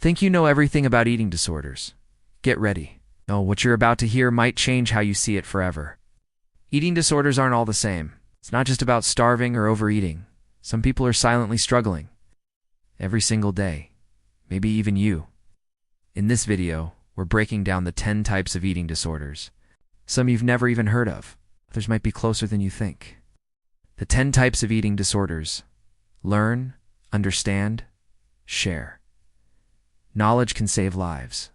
Think you know everything about eating disorders? Get ready. Oh, what you're about to hear might change how you see it forever. Eating disorders aren't all the same. It's not just about starving or overeating. Some people are silently struggling. Every single day. Maybe even you. In this video, we're breaking down the 10 types of eating disorders. Some you've never even heard of. Others might be closer than you think. The 10 types of eating disorders. Learn, understand, share. Knowledge can save lives.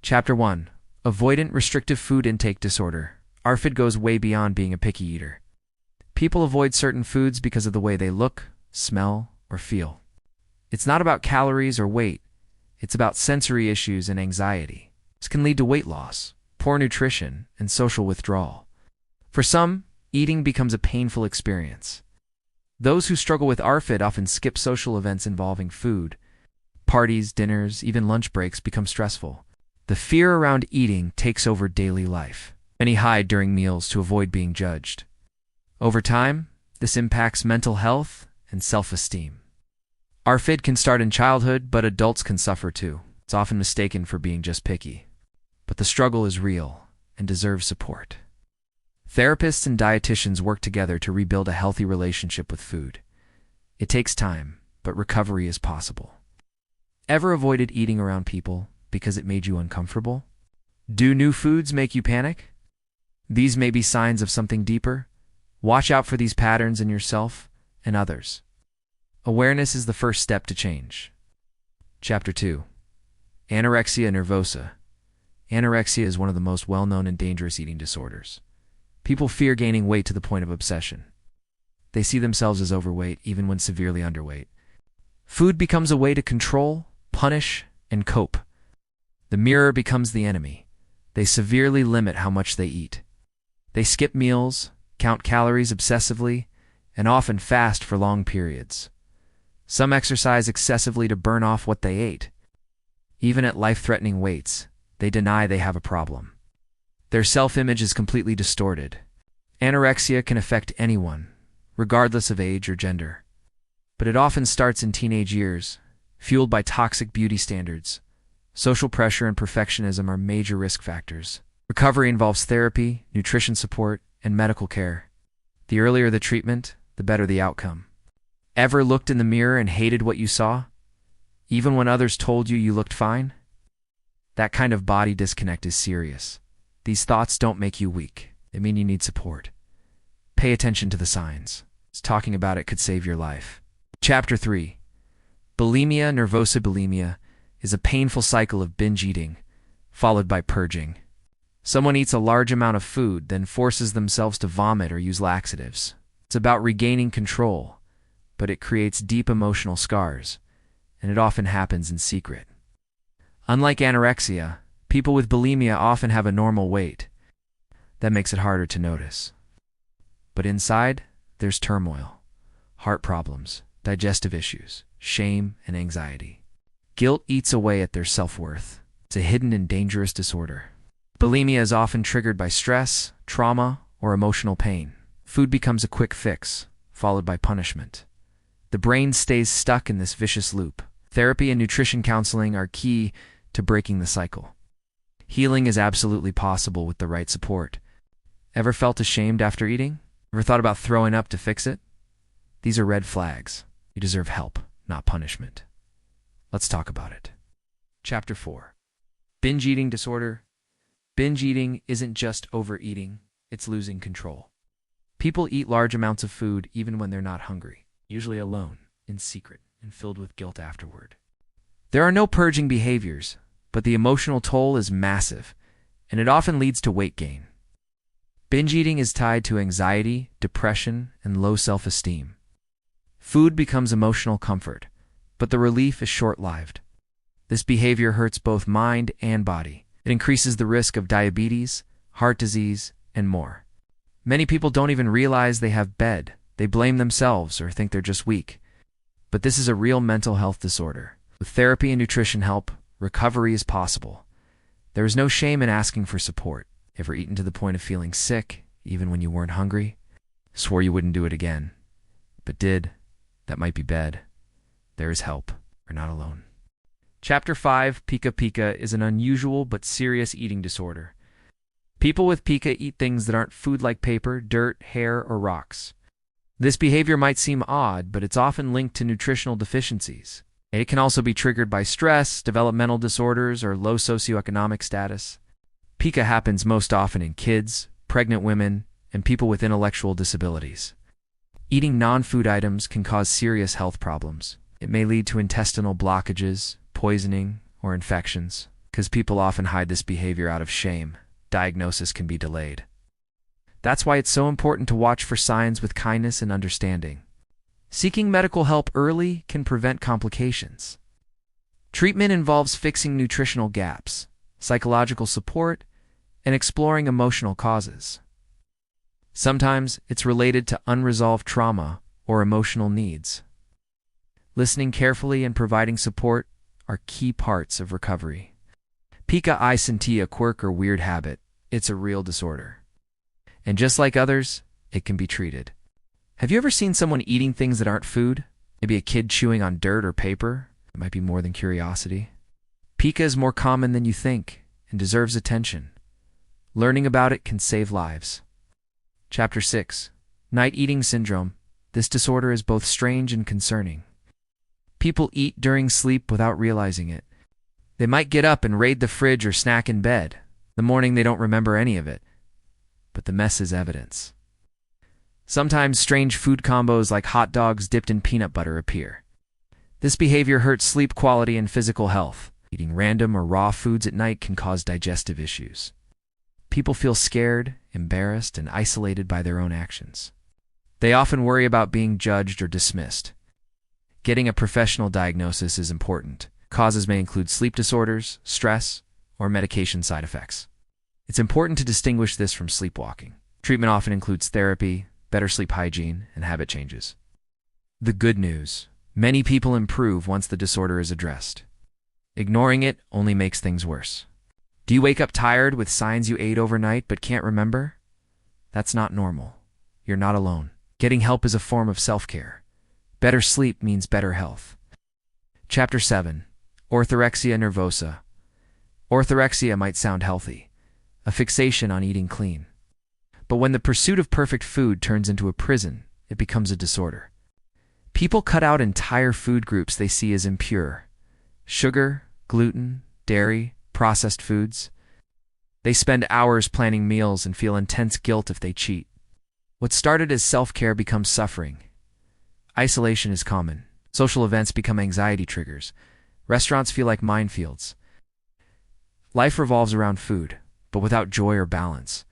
Chapter 1. Avoidant Restrictive Food Intake Disorder. ARFID goes way beyond being a picky eater. People avoid certain foods because of the way they look, smell, or feel. It's not about calories or weight. It's about sensory issues and anxiety. This can lead to weight loss, poor nutrition, and social withdrawal. For some, eating becomes a painful experience. Those who struggle with ARFID often skip social events involving food. Parties, dinners, even lunch breaks become stressful. The fear around eating takes over daily life. Many hide during meals to avoid being judged. Over time, this impacts mental health and self-esteem. ARFID can start in childhood, but adults can suffer too. It's often mistaken for being just picky. But the struggle is real and deserves support. Therapists and dietitians work together to rebuild a healthy relationship with food. It takes time, but recovery is possible. Ever avoided eating around people because it made you uncomfortable? Do new foods make you panic? These may be signs of something deeper. Watch out for these patterns in yourself and others. Awareness is the first step to change. Chapter 2. Anorexia nervosa. Anorexia is one of the most well-known and dangerous eating disorders. People fear gaining weight to the point of obsession. They see themselves as overweight even when severely underweight. Food becomes a way to control, punish, and cope. The mirror becomes the enemy. They severely limit how much they eat. They skip meals, count calories obsessively, and often fast for long periods. Some exercise excessively to burn off what they ate. Even at life-threatening weights, they deny they have a problem. Their self-image is completely distorted. Anorexia can affect anyone, regardless of age or gender. But it often starts in teenage years, fueled by toxic beauty standards. Social pressure and perfectionism are major risk factors. Recovery involves therapy, nutrition support, and medical care. The earlier the treatment, the better the outcome. Ever looked in the mirror and hated what you saw? Even when others told you looked fine? That kind of body disconnect is serious. These thoughts don't make you weak. They mean you need support. Pay attention to the signs. Talking about it could save your life. Chapter 3. Bulimia nervosa. Bulimia is a painful cycle of binge eating, followed by purging. Someone eats a large amount of food, then forces themselves to vomit or use laxatives. It's about regaining control, but it creates deep emotional scars, and it often happens in secret. Unlike anorexia, people with bulimia often have a normal weight. That makes it harder to notice. But inside, there's turmoil, heart problems, digestive issues, shame, and anxiety. Guilt eats away at their self-worth. It's a hidden and dangerous disorder. Bulimia is often triggered by stress, trauma, or emotional pain. Food becomes a quick fix, followed by punishment. The brain stays stuck in this vicious loop. Therapy and nutrition counseling are key to breaking the cycle. Healing is absolutely possible with the right support. Ever felt ashamed after eating? Ever thought about throwing up to fix it? These are red flags. You deserve help, not punishment. Let's talk about it. Chapter 4. Binge eating disorder. Binge eating isn't just overeating, it's losing control. People eat large amounts of food even when they're not hungry, usually alone, in secret, and filled with guilt afterward. There are no purging behaviors, but the emotional toll is massive, and it often leads to weight gain. Binge eating is tied to anxiety, depression, and low self-esteem. Food becomes emotional comfort, but the relief is short-lived. This behavior hurts both mind and body. It increases the risk of diabetes, heart disease, and more. Many people don't even realize they have BED. They blame themselves or think they're just weak. But this is a real mental health disorder. With therapy and nutrition help, recovery is possible. There is no shame in asking for support. Ever eaten to the point of feeling sick, even when you weren't hungry? Swore you wouldn't do it again, but did? That might be BED. There is help. You're not alone. Chapter 5, Pica Pica, is an unusual but serious eating disorder. People with pica eat things that aren't food like paper, dirt, hair, or rocks. This behavior might seem odd, but it's often linked to nutritional deficiencies. It can also be triggered by stress, developmental disorders, or low socioeconomic status. Pica happens most often in kids, pregnant women, and people with intellectual disabilities. Eating non-food items can cause serious health problems. It may lead to intestinal blockages, poisoning, or infections. Because people often hide this behavior out of shame, diagnosis can be delayed. That's why it's so important to watch for signs with kindness and understanding. Seeking medical help early can prevent complications. Treatment involves fixing nutritional gaps, psychological support, and exploring emotional causes. Sometimes it's related to unresolved trauma or emotional needs. Listening carefully and providing support are key parts of recovery. Pica isn't a quirk or weird habit, it's a real disorder. And just like others, it can be treated. Have you ever seen someone eating things that aren't food? Maybe a kid chewing on dirt or paper? It might be more than curiosity. Pica is more common than you think and deserves attention. Learning about it can save lives. Chapter 6, Night Eating Syndrome. This disorder is both strange and concerning. People eat during sleep without realizing it. They might get up and raid the fridge or snack in bed. The morning they don't remember any of it. But the mess is evidence. Sometimes strange food combos like hot dogs dipped in peanut butter appear. This behavior hurts sleep quality and physical health. Eating random or raw foods at night can cause digestive issues. People feel scared, embarrassed, and isolated by their own actions. They often worry about being judged or dismissed. Getting a professional diagnosis is important. Causes may include sleep disorders, stress, or medication side effects. It's important to distinguish this from sleepwalking. Treatment often includes therapy, better sleep hygiene, and habit changes. The good news: many people improve once the disorder is addressed. Ignoring it only makes things worse. Do you wake up tired with signs you ate overnight but can't remember? That's not normal. You're not alone. Getting help is a form of self-care. Better sleep means better health. Chapter 7, Orthorexia Nervosa. Orthorexia might sound healthy, a fixation on eating clean. But when the pursuit of perfect food turns into a prison, it becomes a disorder. People cut out entire food groups they see as impure: sugar, gluten, dairy, processed foods. They spend hours planning meals and feel intense guilt if they cheat. What started as self-care becomes suffering. Isolation is common. Social events become anxiety triggers. Restaurants feel like minefields. Life revolves around food, but without joy or balance.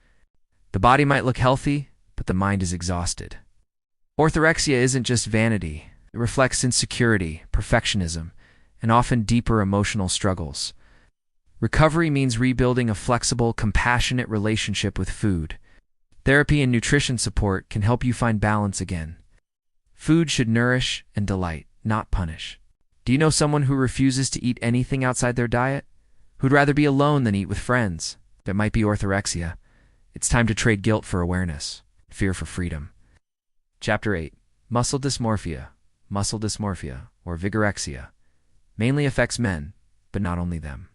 The body might look healthy, but the mind is exhausted. Orthorexia isn't just vanity. It reflects insecurity, perfectionism, and often deeper emotional struggles. Recovery means rebuilding a flexible, compassionate relationship with food. Therapy and nutrition support can help you find balance again. Food should nourish and delight, not punish. Do you know someone who refuses to eat anything outside their diet? Who'd rather be alone than eat with friends? That might be orthorexia. It's time to trade guilt for awareness, fear for freedom. Chapter 8, Muscle Dysmorphia. Muscle dysmorphia, or vigorexia, mainly affects men, but not only them.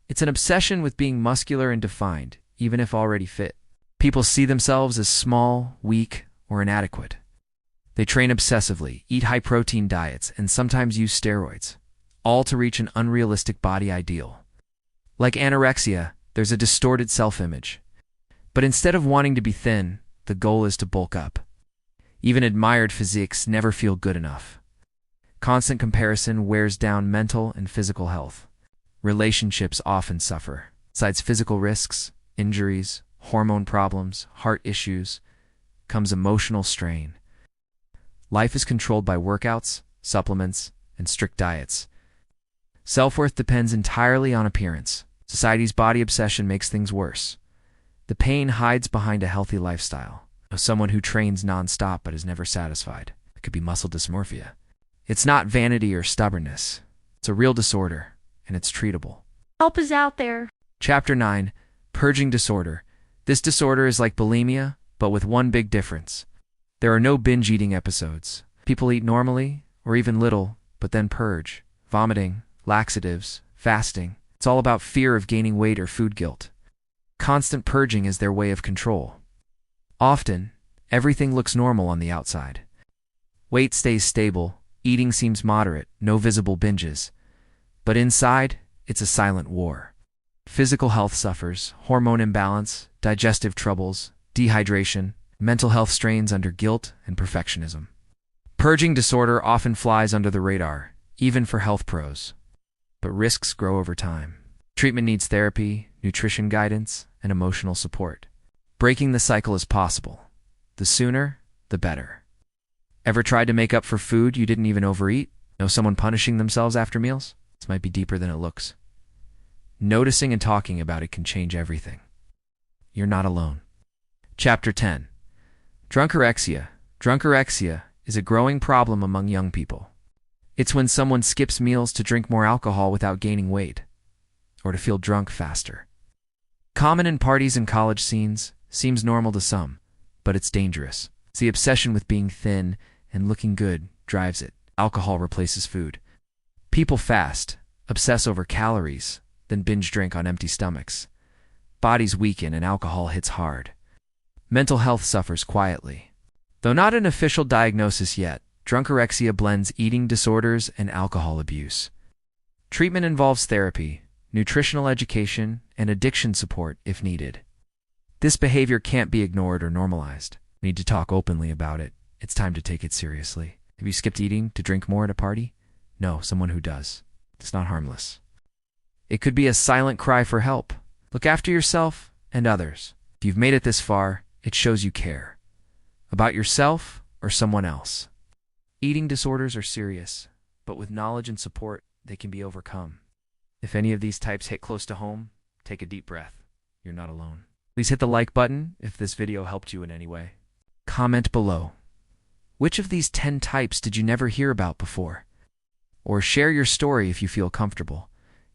It's an obsession with being muscular and defined, even if already fit. People see themselves as small, weak, or inadequate. They train obsessively, eat high-protein diets, and sometimes use steroids, all to reach an unrealistic body ideal. Like anorexia, there's a distorted self-image. But instead of wanting to be thin, the goal is to bulk up. Even admired physiques never feel good enough. Constant comparison wears down mental and physical health. Relationships often suffer. Besides physical risks, injuries, hormone problems, heart issues, comes emotional strain. Life is controlled by workouts, supplements, and strict diets. Self-worth depends entirely on appearance. Society's body obsession makes things worse. The pain hides behind a healthy lifestyle. Someone who trains non-stop but is never satisfied. It could be muscle dysmorphia. It's not vanity or stubbornness. It's a real disorder, and it's treatable. Help is out there. Chapter 9, Purging Disorder. This disorder is like bulimia, but with one big difference. There are no binge-eating episodes. People eat normally, or even little, but then purge, vomiting, laxatives, fasting. It's all about fear of gaining weight or food guilt. Constant purging is their way of control. Often, everything looks normal on the outside. Weight stays stable, eating seems moderate, no visible binges. But inside, it's a silent war. Physical health suffers, hormone imbalance, digestive troubles, dehydration, mental health strains under guilt and perfectionism. Purging disorder often flies under the radar, even for health pros. But risks grow over time. Treatment needs therapy, nutrition guidance, and emotional support. Breaking the cycle is possible. The sooner, the better. Ever tried to make up for food you didn't even overeat? Know someone punishing themselves after meals? This might be deeper than it looks. Noticing and talking about it can change everything. You're not alone. Chapter 10. Drunkorexia. Drunkorexia is a growing problem among young people. It's when someone skips meals to drink more alcohol without gaining weight, or to feel drunk faster. Common in parties and college scenes, seems normal to some, but it's dangerous. It's the obsession with being thin and looking good drives it. Alcohol replaces food. People fast, obsess over calories, then binge drink on empty stomachs. Bodies weaken and alcohol hits hard. Mental health suffers quietly. Though not an official diagnosis yet, drunkorexia blends eating disorders and alcohol abuse. Treatment involves therapy, nutritional education, and addiction support if needed. This behavior can't be ignored or normalized. We need to talk openly about it. It's time to take it seriously. Have you skipped eating to drink more at a party? No, someone who does. It's not harmless. It could be a silent cry for help. Look after yourself and others. If you've made it this far, it shows you care. About yourself or someone else. Eating disorders are serious, but with knowledge and support, they can be overcome. If any of these types hit close to home, take a deep breath. You're not alone. Please hit the like button if this video helped you in any way. Comment below. Which of these 10 types did you never hear about before? Or share your story if you feel comfortable.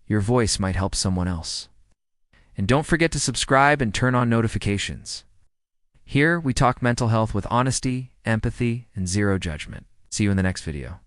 Your voice might help someone else. And don't forget to subscribe and turn on notifications. Here, we talk mental health with honesty, empathy, and zero judgment. See you in the next video.